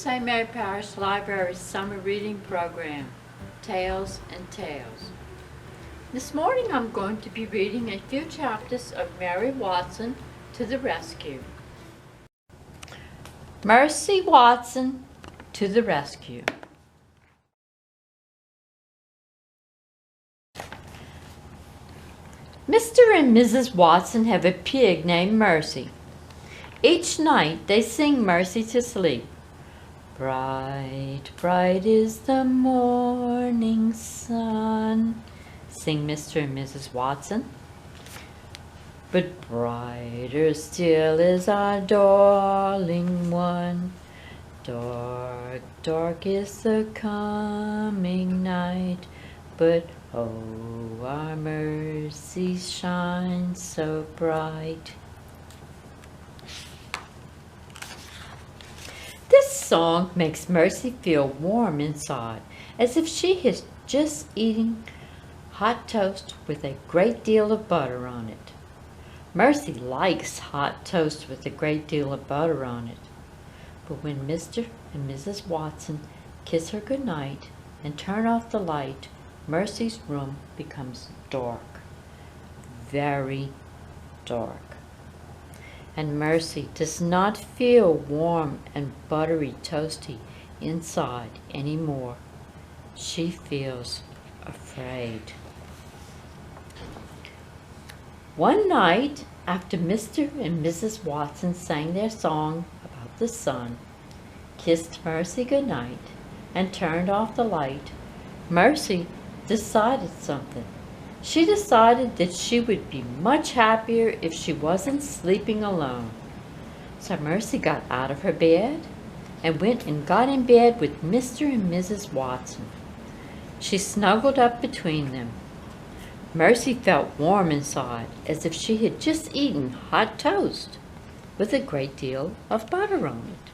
St. Mary Parish Library's summer reading program, Tales and Tales. This morning I'm going to be reading a few chapters of Mary Watson to the Rescue. Mercy Watson to the Rescue. Mr. and Mrs. Watson have a pig named Mercy. Each night they sing Mercy to sleep. Bright, bright is the morning sun, sing Mr. and Mrs. Watson. But brighter still is our darling one. Dark, dark is the coming night, but oh, our mercy shines so bright. This song makes Mercy feel warm inside, as if she is just eating hot toast with a great deal of butter on it. Mercy likes hot toast with a great deal of butter on it. But when Mr. and Mrs. Watson kiss her goodnight and turn off the light, Mercy's room becomes dark, very dark. And Mercy does not feel warm and buttery toasty inside anymore. She feels afraid. One night, after Mr. and Mrs. Watson sang their song about the sun, kissed Mercy goodnight, and turned off the light, Mercy decided something. She decided that she would be much happier if she wasn't sleeping alone. So Mercy got out of her bed and went and got in bed with Mr. and Mrs. Watson. She snuggled up between them. Mercy felt warm inside, as if she had just eaten hot toast with a great deal of butter on it.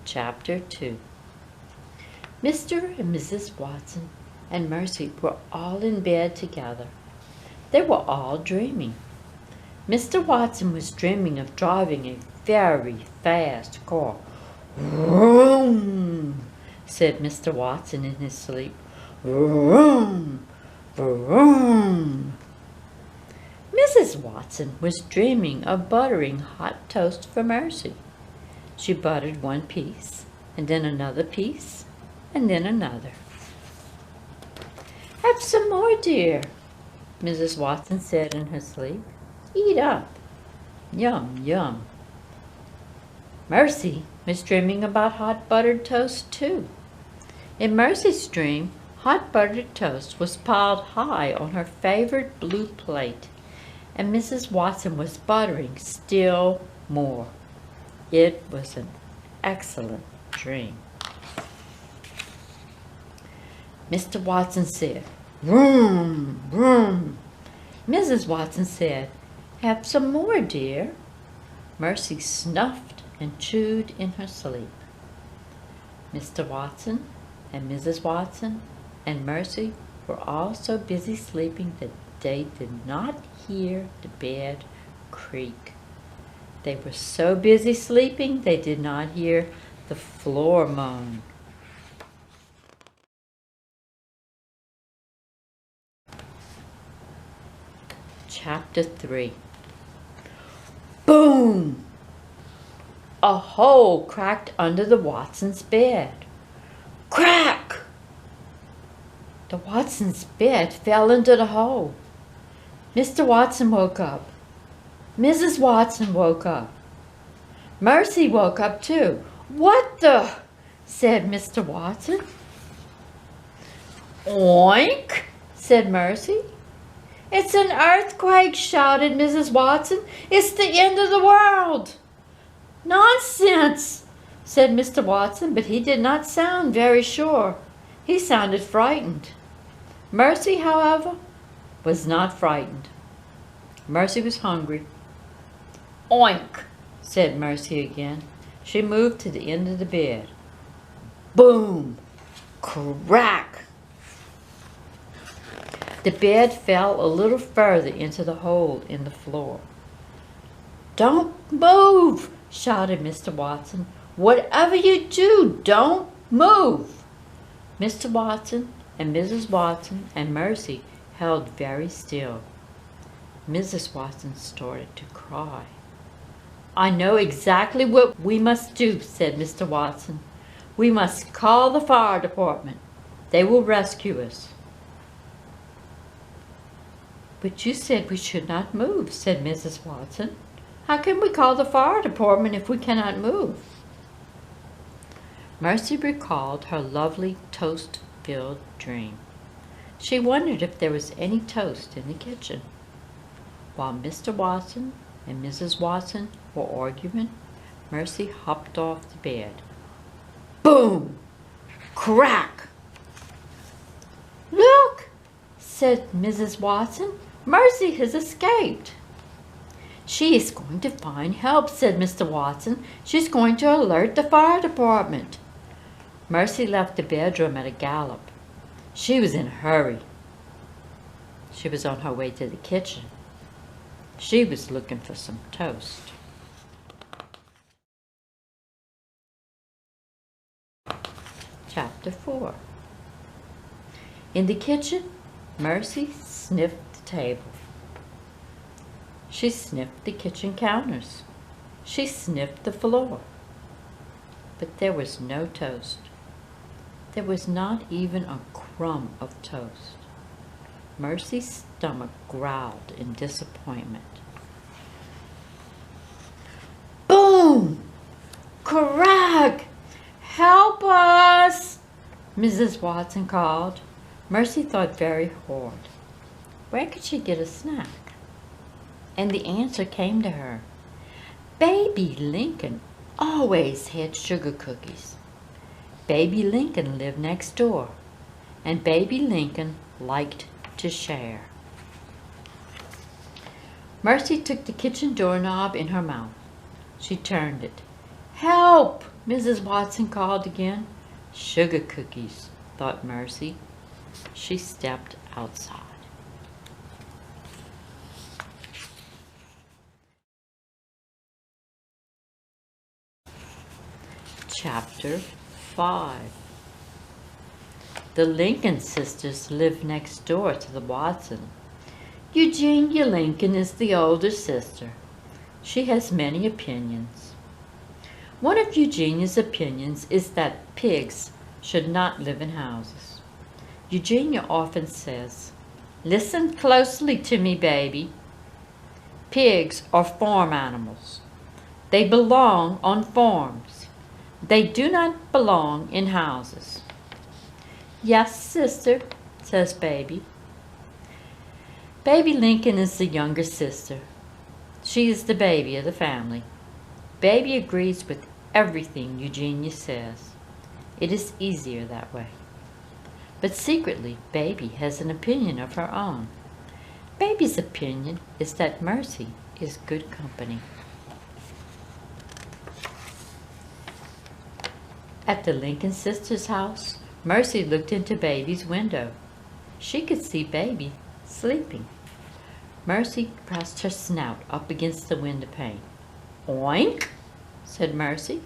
Chapter 2. Mr. and Mrs. Watson and Mercy were all in bed together. They were all dreaming. Mr. Watson was dreaming of driving a very fast car. "Vroom," said Mr. Watson in his sleep. "Vroom, vroom." Mrs. Watson was dreaming of buttering hot toast for Mercy. She buttered one piece, and then another piece, and then another. "Have some more, dear," Mrs. Watson said in her sleep. "Eat up. Yum, yum." Mercy was dreaming about hot buttered toast too. In Mercy's dream, hot buttered toast was piled high on her favorite blue plate, and Mrs. Watson was buttering still more. It was an excellent dream. Mr. Watson said, "Vroom, vroom." Mrs. Watson said, "Have some more, dear." Mercy snuffed and chewed in her sleep. Mr. Watson and Mrs. Watson and Mercy were all so busy sleeping that they did not hear the bed creak. They were so busy sleeping they did not hear the floor moan. Chapter 3. Boom! A hole cracked under the Watsons' bed. Crack! The Watsons' bed fell into the hole. Mr. Watson woke up. Mrs. Watson woke up. Mercy woke up too. "What the?" said Mr. Watson. "Oink," said Mercy. "It's an earthquake," shouted Mrs. Watson. "It's the end of the world." "Nonsense," said Mr. Watson, but he did not sound very sure. He sounded frightened. Mercy, however, was not frightened. Mercy was hungry. "Oink," said Mercy again. She moved to the end of the bed. Boom! Crack! The bed fell a little further into the hole in the floor. "Don't move!" shouted Mr. Watson. "Whatever you do, don't move!" Mr. Watson and Mrs. Watson and Mercy held very still. Mrs. Watson started to cry. "I know exactly what we must do," said Mr. Watson. "We must call the fire department. They will rescue us." "But you said we should not move," said Mrs. Watson. "How can we call the fire department if we cannot move?" Mercy recalled her lovely toast-filled dream. She wondered if there was any toast in the kitchen. While Mr. Watson and Mrs. Watson were arguing, Mercy hopped off the bed. Boom! Crack! "Look!" said Mrs. Watson. "Mercy has escaped." "She is going to find help," said Mr. Watson. "She's going to alert the fire department." Mercy left the bedroom at a gallop. She was in a hurry. She was on her way to the kitchen. She was looking for some toast. Chapter 4. In the kitchen, Mercy sniffed the table. She sniffed the kitchen counters. She sniffed the floor. But there was no toast. There was not even a crumb of toast. Mercy's stomach growled in disappointment. Boom! Crack! "Help us!" Mrs. Watson called. Mercy thought very hard. Where could she get a snack? And the answer came to her. Baby Lincoln always had sugar cookies. Baby Lincoln lived next door, and Baby Lincoln liked to share. Mercy took the kitchen doorknob in her mouth. She turned it. "Help!" Mrs. Watson called again. Sugar cookies, thought Mercy. She stepped outside. Chapter 5. The Lincoln sisters lived next door to the Watson. Eugenia Lincoln is the older sister. She has many opinions. One of Eugenia's opinions is that pigs should not live in houses. Eugenia often says, "Listen closely to me, baby. Pigs are farm animals. They belong on farms. They do not belong in houses." "Yes, sister," says Baby. Baby Lincoln is the younger sister. She is the baby of the family. Baby agrees with everything Eugenia says. It is easier that way. But secretly, Baby has an opinion of her own. Baby's opinion is that Mercy is good company. At the Lincoln sisters' house, Mercy looked into Baby's window. She could see Baby sleeping. Mercy pressed her snout up against the window pane. "Oink!" said Mercy.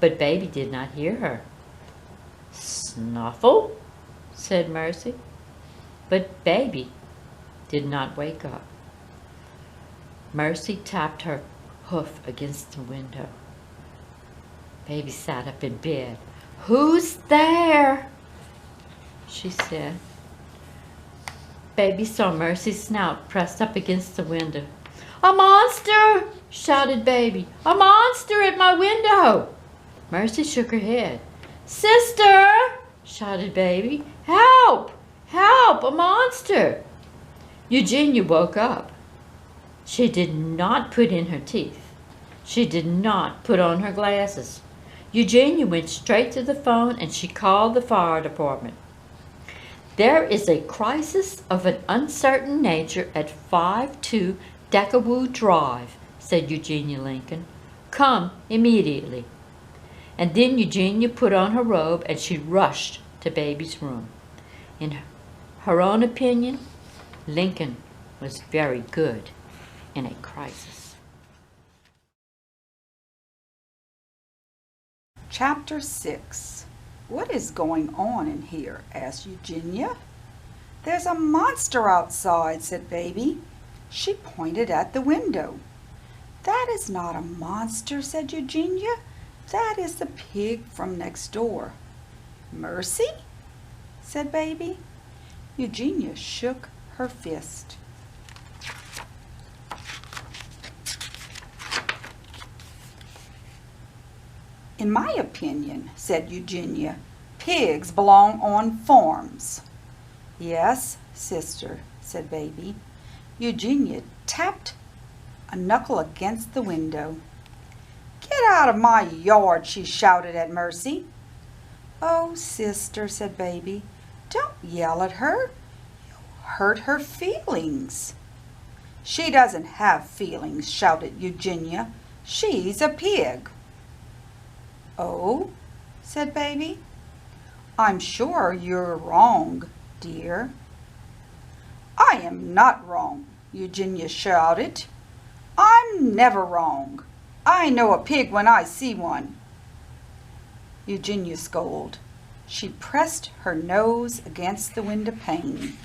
But Baby did not hear her. "Snuffle!" said Mercy. But Baby did not wake up. Mercy tapped her hoof against the window. Baby sat up in bed. "Who's there?" she said. Baby saw Mercy's snout pressed up against the window. "A monster!" shouted Baby. "A monster at my window!" Mercy shook her head. "Sister!" shouted Baby. "Help! Help! A monster!" Eugenia woke up. She did not put in her teeth. She did not put on her glasses. Eugenia went straight to the phone and she called the fire department. "There is a crisis of an uncertain nature at 52 Deckawoo Drive," said Eugenia Lincoln. "Come immediately." And then Eugenia put on her robe and she rushed to Baby's room. In her own opinion, Lincoln was very good in a crisis. Chapter 6. "What is going on in here?" asked Eugenia. "There's a monster outside," said Baby. She pointed at the window. "That is not a monster," said Eugenia. "That is the pig from next door." "Mercy?" said Baby. Eugenia shook her fist. "In my opinion," said Eugenia, "pigs belong on farms." "Yes, sister," said Baby. Eugenia tapped a knuckle against the window. "Get out of my yard," she shouted at Mercy. "Oh, sister," said Baby, "don't yell at her. You'll hurt her feelings." "She doesn't have feelings," shouted Eugenia. "She's a pig." "Oh," said Baby. "I'm sure you're wrong, dear." "I am not wrong," Eugenia shouted. "I'm never wrong. I know a pig when I see one." Eugenia scolded. She pressed her nose against the window pane.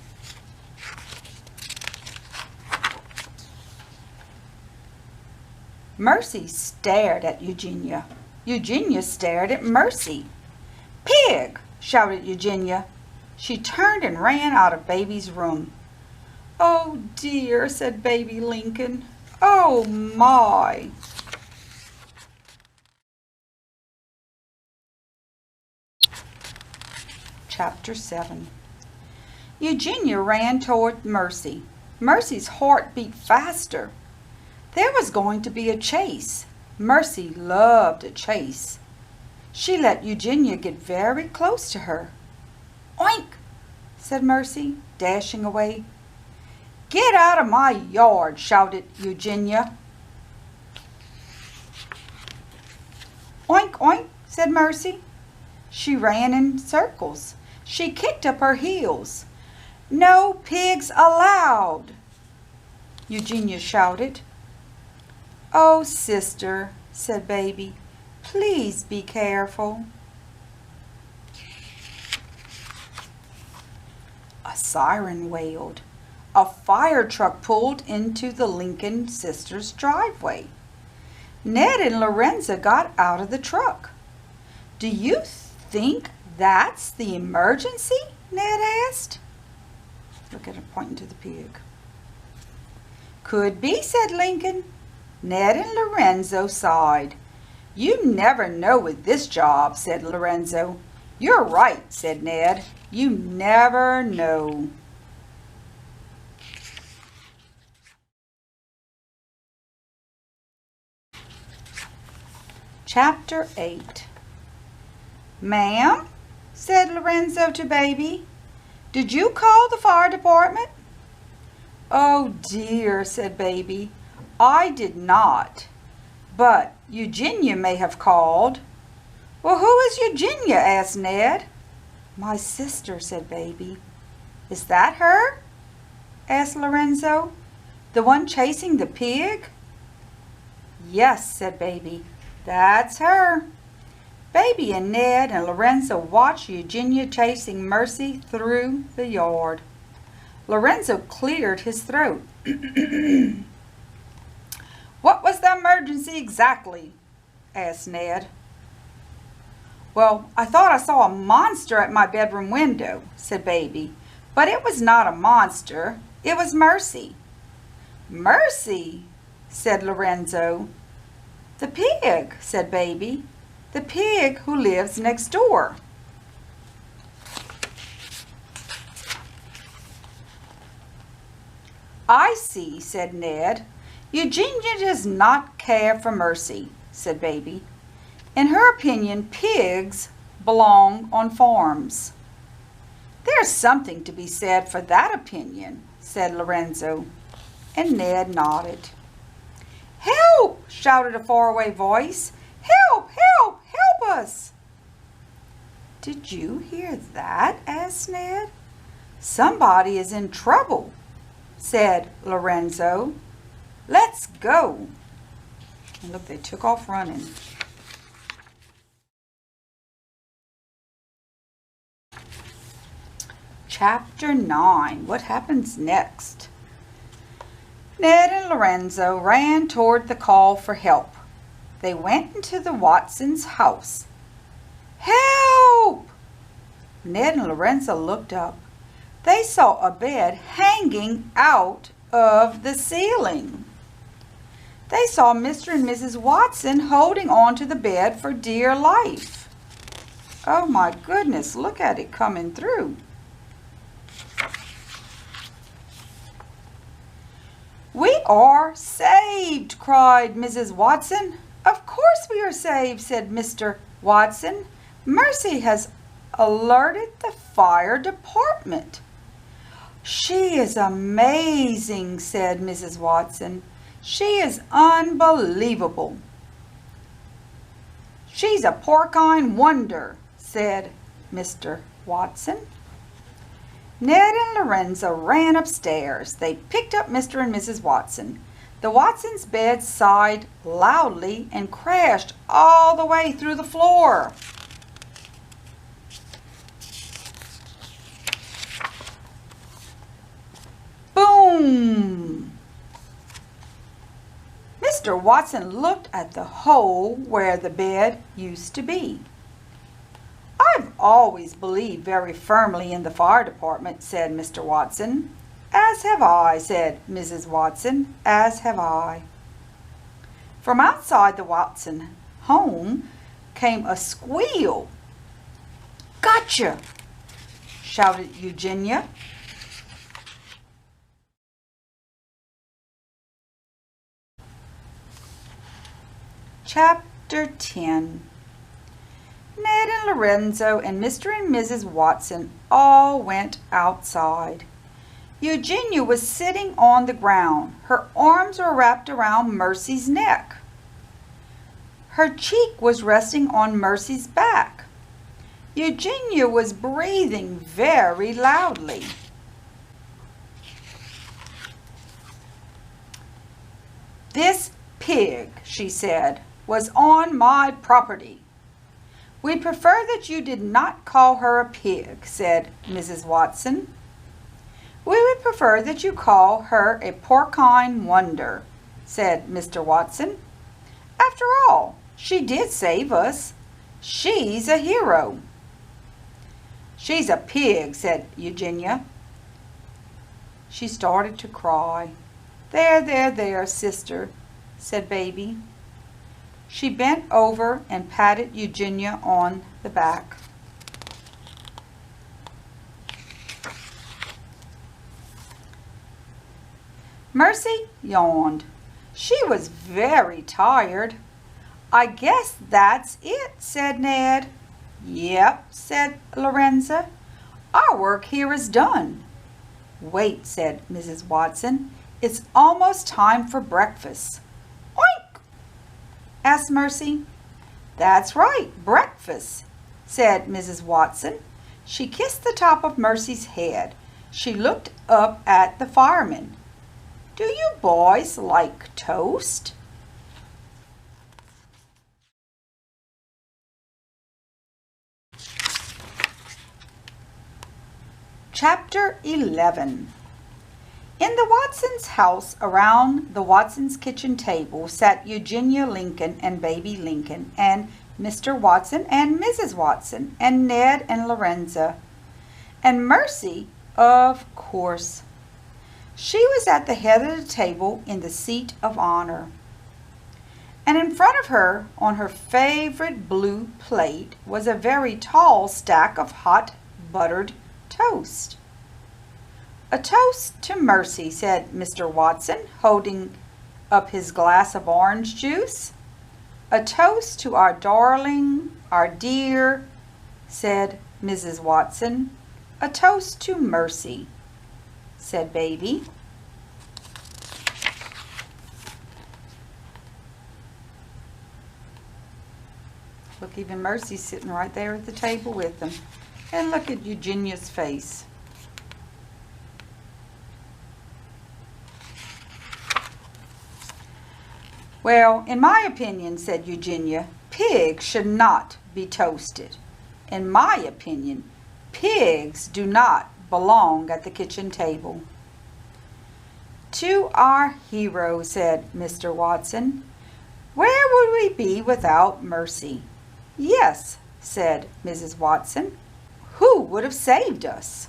Mercy stared at Eugenia. Eugenia stared at Mercy. "Pig!" shouted Eugenia. She turned and ran out of Baby's room. "Oh dear," said Baby Lincoln. "Oh my!" Chapter 7. Eugenia ran toward Mercy. Mercy's heart beat faster. There was going to be a chase. Mercy loved a chase. She let Eugenia get very close to her. "Oink!" said Mercy, dashing away. "Get out of my yard!" shouted Eugenia. "Oink, oink!" said Mercy. She ran in circles. She kicked up her heels. "No pigs allowed!" Eugenia shouted. "Oh, sister," said Baby, "please be careful." A siren wailed. A fire truck pulled into the Lincoln sisters' driveway. Ned and Lorenzo got out of the truck. "Do you think that's the emergency?" Ned asked. Look at her pointing to the pig. "Could be," said Lincoln. Ned and Lorenzo sighed. "You never know with this job," said Lorenzo. "You're right," said Ned. "You never know." Chapter 8. "Ma'am," said Lorenzo to Baby, "did you call the fire department?" "Oh dear," said Baby, "I did not. But Eugenia may have called." "Well, who is Eugenia?" asked Ned. "My sister," said Baby. "Is that her?" asked Lorenzo. "The one chasing the pig?" "Yes," said Baby. "That's her." Baby and Ned and Lorenzo watched Eugenia chasing Mercy through the yard. Lorenzo cleared his throat. "What was the emergency exactly?" asked Ned. "Well, I thought I saw a monster at my bedroom window," said Baby. "But it was not a monster. It was Mercy." "Mercy?" said Lorenzo. "The pig," said Baby. "The pig who lives next door." "I see," said Ned. "Eugenia does not care for Mercy," said Baby. "In her opinion, pigs belong on farms." "There's something to be said for that opinion," said Lorenzo, and Ned nodded. "Help!" shouted a faraway voice. "Help! Help! Help us!" "Did you hear that?" asked Ned. "Somebody is in trouble," said Lorenzo. "Let's go." And look, they took off running. Chapter 9. What happens next? Ned and Lorenzo ran toward the call for help. They went into the Watsons' house. Help! Ned and Lorenzo looked up. They saw a bed hanging out of the ceiling. They saw Mr. and Mrs. Watson holding on to the bed for dear life. Oh my goodness, look at it coming through. We are saved, cried Mrs. Watson. Of course we are saved, said Mr. Watson. Mercy has alerted the fire department. She is amazing, said Mrs. Watson. She is unbelievable. She's a porcine wonder, said Mr. Watson. Ned and Lorenzo ran upstairs. They picked up Mr. and Mrs. Watson. The Watsons' bed sighed loudly and crashed all the way through the floor. Boom! Mr. Watson looked at the hole where the bed used to be. I've always believed very firmly in the fire department, said Mr. Watson. As have I, said Mrs. Watson. As have I. From outside the Watson home came a squeal. Gotcha! Shouted Eugenia. Chapter 10. Ned and Lorenzo and Mr. and Mrs. Watson all went outside. Eugenia was sitting on the ground. Her arms were wrapped around Mercy's neck. Her cheek was resting on Mercy's back. Eugenia was breathing very loudly. This pig, she said, was on my property. We prefer that you did not call her a pig, said Mrs. Watson. We would prefer that you call her a porcine wonder, said Mr. Watson. After all, she did save us. She's a hero. She's a pig, said Eugenia. She started to cry. There, sister, said Baby. She bent over and patted Eugenia on the back. Mercy yawned. She was very tired. I guess that's it, said Ned. Yep, said Lorenzo. Our work here is done. Wait, said Mrs. Watson. It's almost time for breakfast. Oink! Asked Mercy. That's right, breakfast, said Mrs. Watson. She kissed the top of Mercy's head. She looked up at the firemen. Do you boys like toast? Chapter 11. In the Watsons' house, around the Watsons' kitchen table, sat Eugenia Lincoln and Baby Lincoln, and Mr. Watson and Mrs. Watson, and Ned and Lorenzo, and Mercy, of course. She was at the head of the table in the seat of honor. And in front of her, on her favorite blue plate, was a very tall stack of hot buttered toast. A toast to Mercy, said Mr. Watson, holding up his glass of orange juice. A toast to our darling, our dear, said Mrs. Watson. A toast to Mercy, said Baby. Look, even Mercy's sitting right there at the table with them. And look at Eugenia's face. Well, in my opinion, said Eugenia, pigs should not be toasted. In my opinion, pigs do not belong at the kitchen table. "To our hero," said Mr. Watson. "Where would we be without Mercy?" "Yes," said Mrs. Watson. "Who would have saved us?"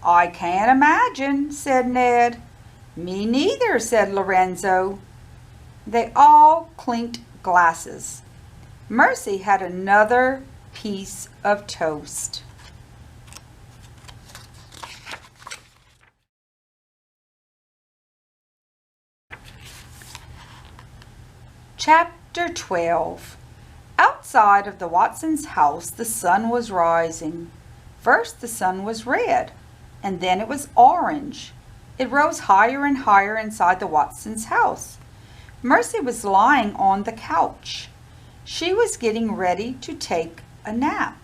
"I can't imagine," said Ned. "Me neither," said Lorenzo. They all clinked glasses. Mercy had another piece of toast. Chapter 12. Outside of the Watsons' house, the sun was rising. First the sun was red, and then it was orange. It rose higher and higher inside the Watsons' house. Mercy was lying on the couch. She was getting ready to take a nap.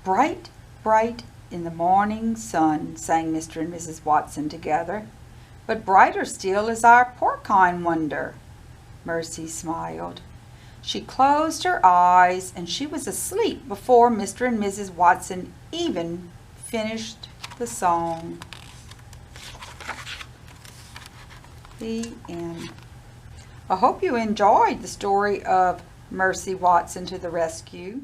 "Bright, bright in the morning sun," sang Mr. and Mrs. Watson together. "But brighter still is our porcine wonder." Mercy smiled. She closed her eyes and she was asleep before Mr. and Mrs. Watson even finished the song. The end. I hope you enjoyed the story of Mercy Watson to the Rescue.